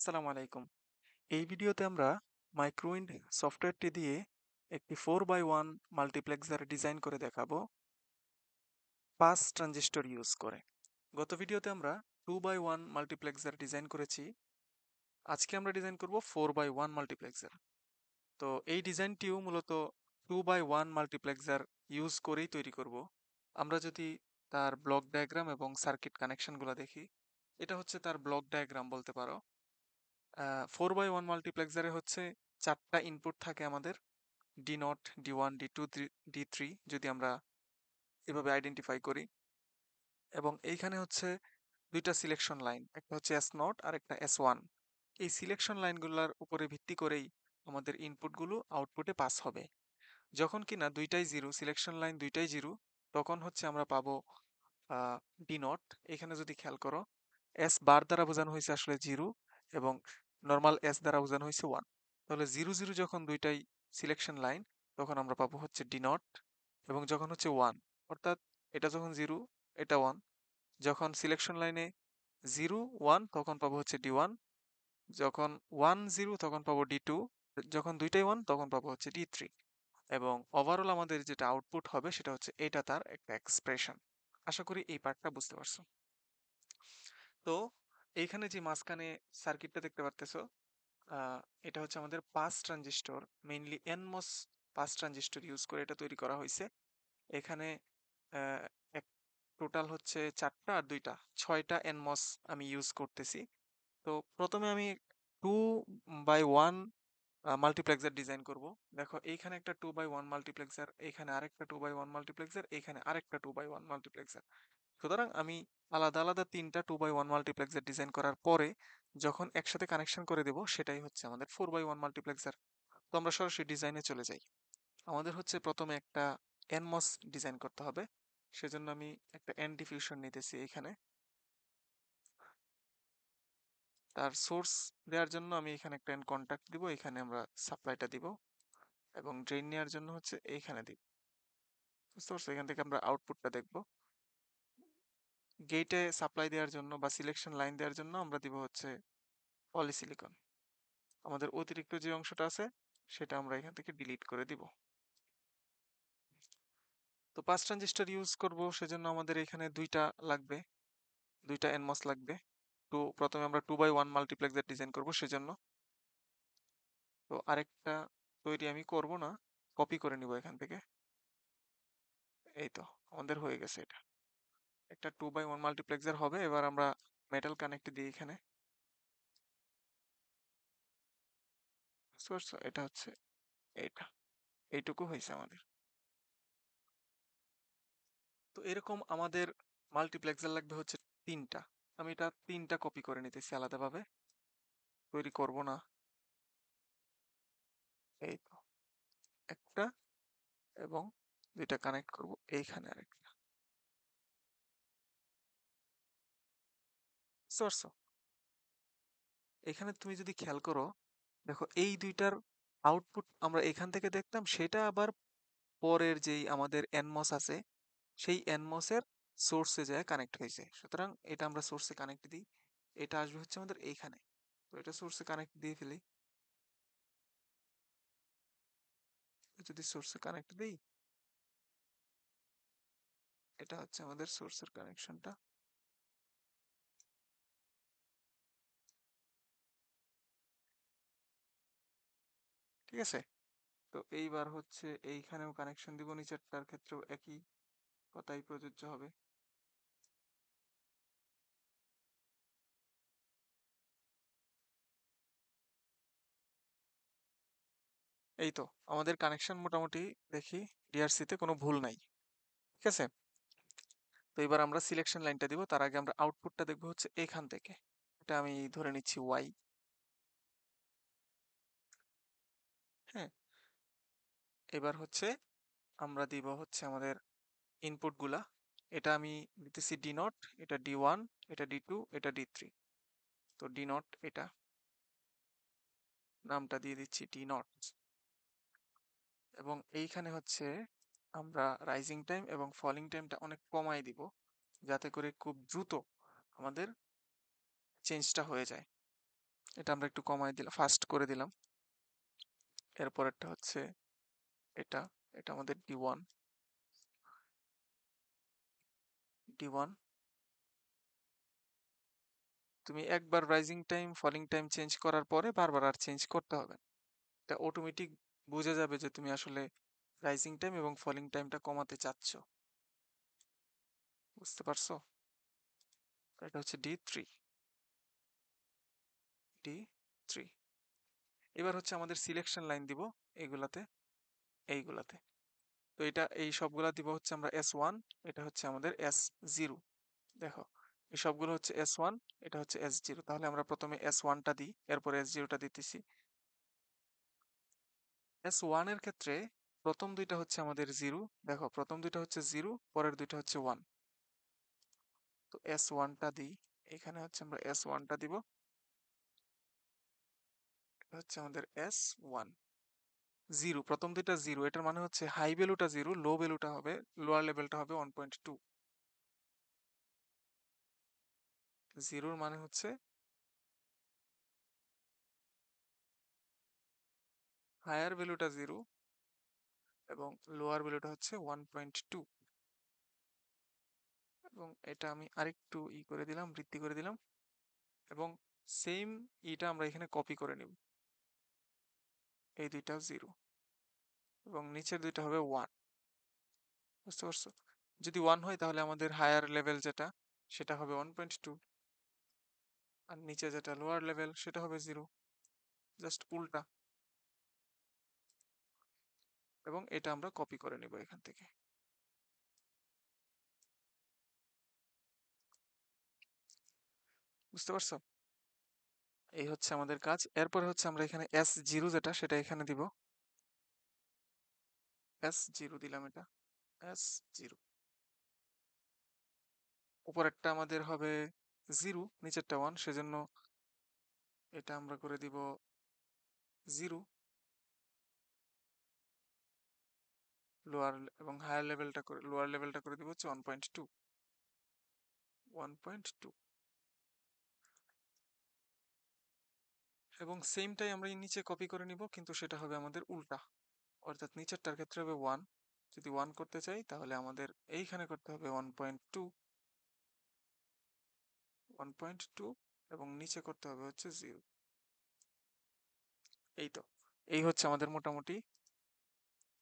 আসসালামু আলাইকুম। এই ভিডিওতে আমরা মাইক্রোউইন্ড সফটওয়্যারটি দিয়ে একটি 4x1 মাল্টিপ্লেক্সার ডিজাইন করে দেখাবো পাস ট্রানজিস্টর ইউজ করে। গত ভিডিওতে আমরা 2x1 মাল্টিপ্লেক্সার ডিজাইন করেছি। আজকে আমরা ডিজাইন করব 4x1 মাল্টিপ্লেক্সার। তো এই ডিজাইনটিও মূলত 2x1 মাল্টিপ্লেক্সার ইউজ করেই তৈরি করব। আমরা যদি তার ব্লক ডায়াগ্রাম এবং সার্কিট কানেকশনগুলো দেখি, এটা হচ্ছে তার ব্লক ডায়াগ্রাম বলতে পারো। 4x1 মাল্টিপ্লেক্সারে হচ্ছে 4টা ইনপুট থাকে আমাদের, ডি নট, ডি1, ডি2, ডি3 যদি আমরা এভাবে আইডেন্টিফাই করি। এবং এইখানে হচ্ছে দুইটা সিলেকশন লাইন, একটা হচ্ছে এস নট আর একটা S1। এই সিলেকশন লাইনগুলোর উপরে ভিত্তি করেই আমাদের ইনপুটগুলো আউটপুটে পাস হবে। যখন কিনা দুইটাই জিরো, সিলেকশন লাইন দুইটাই জিরো, তখন হচ্ছে আমরা পাবো ডি নট। এখানে যদি খেয়াল করো, এস বার দ্বারা বোঝানো হয়েছে আসলে জিরো, এবং নর্মাল এস দ্বারা বোঝানো হয়েছে ওয়ান। তাহলে জিরো জিরো যখন দুইটাই সিলেকশন লাইন, তখন আমরা পাবো হচ্ছে ডি নট। এবং যখন হচ্ছে ওয়ান, অর্থাৎ এটা যখন জিরো, এটা ওয়ান, যখন সিলেকশন লাইনে জিরো ওয়ান তখন পাবো হচ্ছে ডি ওয়ান, যখন ওয়ান জিরো তখন পাবো ডি টু, যখন দুইটাই ওয়ান তখন পাবো হচ্ছে ডি থ্রি। এবং ওভারঅল আমাদের যেটা আউটপুট হবে সেটা হচ্ছে এটা তার একটা এক্সপ্রেশন। আশা করি এই পার্টটা বুঝতে পারছো। তো এইখানে যে মাঝখানে সার্কিটটা দেখতে পারতেছো, আহ, এটা হচ্ছে আমাদের pass transistor, mainly NMOS pass transistor use করে এটা তৈরি করা হয়েছে। এখানে আহ, এক টোটাল হচ্ছে 4টা আর 2টা, 6টা এনমস আমি ইউজ করতেছি। তো প্রথমে আমি 2x1 মাল্টিপ্লেক্সার ডিজাইন করব। দেখো এইখানে একটা 2x1 মাল্টিপ্লেক্সার, এইখানে আরেকটা 2x1 মাল্টিপ্লেক্সার, এইখানে আরেকটা 2x1 মাল্টিপ্লেক্সার। সুতরাং আমি আলাদা আলাদা 3টা 2x1 মাল্টিপ্লেক্সার ডিজাইন করার পরে যখন একসাথে কানেকশন করে দেব, সেটাই হচ্ছে আমাদের 4x1 মাল্টিপ্লেক্সার। তো আমরা সরাসরি ডিজাইনে চলে যাই। আমাদের হচ্ছে প্রথমে একটা এনমস ডিজাইন করতে হবে। সেজন্য আমি একটা এন ডিফিউশন নিতেছি এখানে। তার সোর্স দেওয়ার জন্য আমি এখানে একটা এন কন্ট্যাক্ট দিব, এখানে আমরা সাপ্লাইটা দিব। এবং ড্রেন নেওয়ার জন্য হচ্ছে এইখানে দিব সোর্স, এখান থেকে আমরা আউটপুটটা দেখব। গেটে সাপ্লাই দেওয়ার জন্য বা সিলেকশন লাইন দেওয়ার জন্য আমরা দিব হচ্ছে পলিসিলিকন। আমাদের অতিরিক্ত যে অংশটা আছে সেটা আমরা এখান থেকে ডিলিট করে দিব। তো পাস ট্রানজিস্টর ইউজ করব, সেজন্য আমাদের এখানে দুইটা লাগবে, দুইটা এনমস লাগবে। তো প্রথমে আমরা 2x1 মাল্টিপ্লেক্সার ডিজাইন করব সেজন্য। তো আরেকটা তৈরি আমি করব না, কপি করে নিব এখান থেকে। এই তো আমাদের হয়ে গেছে, এটা একটা 2x1 মাল্টিপ্লেক্সার হবে। এবার আমরা মেটাল কানেক্ট দিই এখানে। বুঝতে পারছো? এটা হচ্ছে এইটা, এইটুকু হয়েছে আমাদের। তো এরকম আমাদের মাল্টিপ্লেক্সার লাগবে হচ্ছে 3টা। আমি এটা 3টা কপি করে নিতেছি আলাদাভাবে, তৈরি করব না। এই তো একটা, এবং দুইটা কানেক্ট করব এইখানে আরেকটা। বুঝতে পারছো? এখানে তুমি যদি খেয়াল করো, দেখো এই দুইটার আউটপুট আমরা এখান থেকে দেখতাম, সেটা আবার পরের যেই আমাদের এনমস আছে সেই এনমসের সোর্সে যায় কানেক্ট হয়েছে। সুতরাং এটা আমরা সোর্সে কানেক্ট দিই, এটা আসবে হচ্ছে আমাদের এইখানে। তো এটা সোর্সে কানেক্ট দিয়ে ফেলি। যদি সোর্সে কানেক্ট দিই, এটা হচ্ছে আমাদের সোর্সের কানেকশনটা। ঠিক আছে? তো এইবার হচ্ছে এইখানেও কানেকশন দিব, নিচেরটার ক্ষেত্রেও একই কথাই প্রযোজ্য হবে। এই তো আমাদের কানেকশন মোটামুটি দেখি ডিআরসি তে কোনো ভুল নাই। ঠিক আছে? তো এবার আমরা সিলেকশন লাইনটা দিব, তার আগে আমরা আউটপুটটা দেখবো হচ্ছে এখান থেকে। এটা আমি ধরে নিচ্ছি ওয়াই। হ্যাঁ, এবার হচ্ছে আমরা দিব হচ্ছে আমাদের ইনপুট গুলা। এটা আমি দিতেছি ডি নট, এটা ডি1, এটা ডি2, এটা ডি3। তো ডি নট, এটা নামটা দিয়ে দিচ্ছি ডি নট। এবং এইখানে হচ্ছে আমরা রাইজিং টাইম এবং ফলিং টাইমটা অনেক কমাই দিব, যাতে করে খুব দ্রুত আমাদের চেঞ্জটা হয়ে যায়। এটা আমরা একটু কমাই দিলাম, ফাস্ট করে দিলাম। এরপরেরটা হচ্ছে এটা, এটা আমাদের ডি ওয়ান। তুমি একবার rising time falling time change করার পরে বারবার আর চেঞ্জ করতে হবে না। এটা অটোমেটিক বুঝে যাবে যে তুমি আসলে রাইজিং টাইম এবং ফলিং টাইমটা কমাতে চাচ্ছ। বুঝতে পারছো? এটা হচ্ছে ডি থ্রি। এবার হচ্ছে আমাদের সিলেকশন লাইন দিব এইগুলাতে, এইগুলাতে। তো এটা এই সবগুলা দিব হচ্ছে আমরা S1, এটা হচ্ছে আমাদের S0। দেখো এই সবগুলো হচ্ছে S1, এটা হচ্ছে S0। তাহলে আমরা প্রথমে S1টা দিই, এরপর S0টা দিতেছি। S1 এর ক্ষেত্রে প্রথম দুইটা হচ্ছে আমাদের 0। দেখো প্রথম দুইটা হচ্ছে 0, পরের দুইটা হচ্ছে 1। তো S1টা দিই, এখানে হচ্ছে আমরা S1টা দিব, এটা হচ্ছে আমাদের S1। 0, প্রথম দুইটা 0, এটার মানে হচ্ছে হাই ভ্যালুটা 0, লো ভ্যালুটা হবে, লোয়ার লেভেলটা হবে 1.2। 0 মানে হচ্ছে হায়ার ভ্যালুটা 0 এবং লোয়ার ভ্যালুটা হচ্ছে 1.2। এবং এটা আমি আরেকটু করে দিলাম, বৃদ্ধি করে দিলাম। এবং সেম ইটা আমরা এখানে কপি করে নিব। এই দুইটাও 0 এবং নিচের দুইটা হবে 1। বুঝতে পারছো? যদি 1 হয় তাহলে আমাদের হায়ার লেভেল যেটা সেটা হবে 1.2, আর নিচে যেটা লোয়ার লেভেল সেটা হবে 0। জাস্ট উল্টা। এবং এটা আমরা কপি করে নিব এখান থেকে। বুঝতে পারছো? এই হচ্ছে আমাদের কাজ। এরপরে হচ্ছে আমরা এখানে S0 যেটা সেটা এখানে দিব। S0 দিলাম, এটা S0। উপরেরটা আমাদের হবে 0, নিচেরটা 1, সেজন্য এটা আমরা করে দিব 0। লোয়ার এবং হায়ার লেভেলটা করে, লোয়ার লেভেলটা করে দিব হচ্ছে 1.2। 1.2 এবং সেমটাই আমরা এই নিচে কপি করে নিব, কিন্তু সেটা হবে আমাদের উল্টা। অর্থাৎ নিচেরটার ক্ষেত্রে হবে 1। যদি 1 করতে চাই তাহলে আমাদের এইখানে করতে হবে 1.2, 1.2 এবং নিচে করতে হবে হচ্ছে 0। এই তো, এই হচ্ছে আমাদের মোটামুটি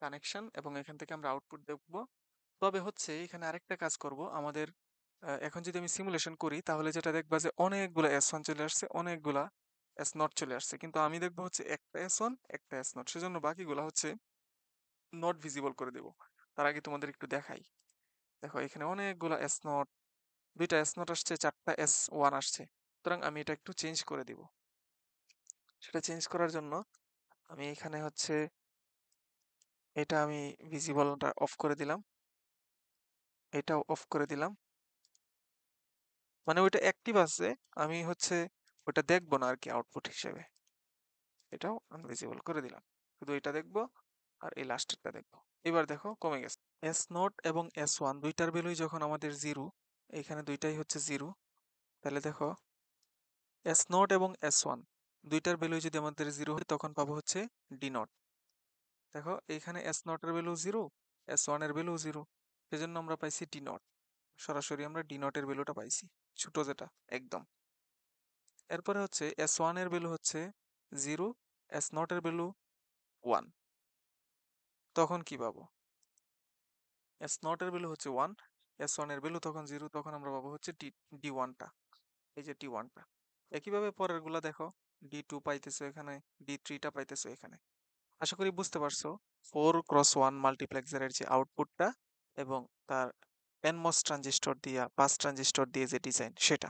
কানেকশন এবং এখান থেকে আমরা আউটপুট দেখব। তবে হচ্ছে এখানে আরেকটা কাজ করব আমাদের। এখন যদি আমি সিমুলেশন করি তাহলে যেটা দেখবা যে অনেকগুলা S1 চলে আসছে, অনেকগুলা S0 চলে আসছে, কিন্তু আমি দেখবো হচ্ছে একটা S1 একটা S0, সেজন্য বাকিগুলা হচ্ছে নট ভিজিবল করে দেব। তার আগে তোমাদের একটু দেখাই। দেখো এখানে অনেকগুলা S0, দুইটা S0 আসছে, চারটা S1 আসছে। সুতরাং আমি এটা একটু চেঞ্জ করে দিব। সেটা চেঞ্জ করার জন্য আমি এখানে হচ্ছে এটা আমি ভিজিবলটা অফ করে দিলাম, এটাও অফ করে দিলাম। মানে ওইটা অ্যাক্টিভ আছে, আমি হচ্ছে ওটা দেখবো না আর কি আউটপুট হিসেবে। এটাও আনভিজিবল করে দিলাম, শুধু এটা দেখবো আর এই লাস্টেরটা দেখবো। এবার দেখো কমে গেছে। S0 এবং S1 দুইটার ভ্যালুই যখন আমাদের 0, এইখানে দুইটাই হচ্ছে 0, তাহলে দেখো S0 এবং S1 দুইটার ভ্যালুই যদি আমাদের 0 হয় তখন পাবো হচ্ছে D0। দেখো এইখানে S0 এর ভ্যালু 0, S1 এর ভ্যালু 0, সেজন্য আমরা পাইছি D0। সরাসরি আমরা D0 এর ভ্যালুটা পাইছি, ছোট যেটা একদম। এরপরে হচ্ছে S1 এর ভ্যালু হচ্ছে 0, S0 এর ভ্যালু 1। তখন কি পাবো? S0 এর ভ্যালু হচ্ছে 1, S1 এর ভ্যালু তখন 0, তখন আমরা পাবো হচ্ছে D1টা। এই যে D1টা। একইভাবে পরের গুলা দেখো, D2 পাইতেছো এখানে, D3টা পাইতেছো এখানে। আশা করি বুঝতে পারছো 4x1 মাল্টিপ্লেক্সারের যে আউটপুটটা এবং তার NMOS ট্রানজিস্টর দিয়া, পাস ট্রানজিস্টর দিয়ে যে ডিজাইন সেটা।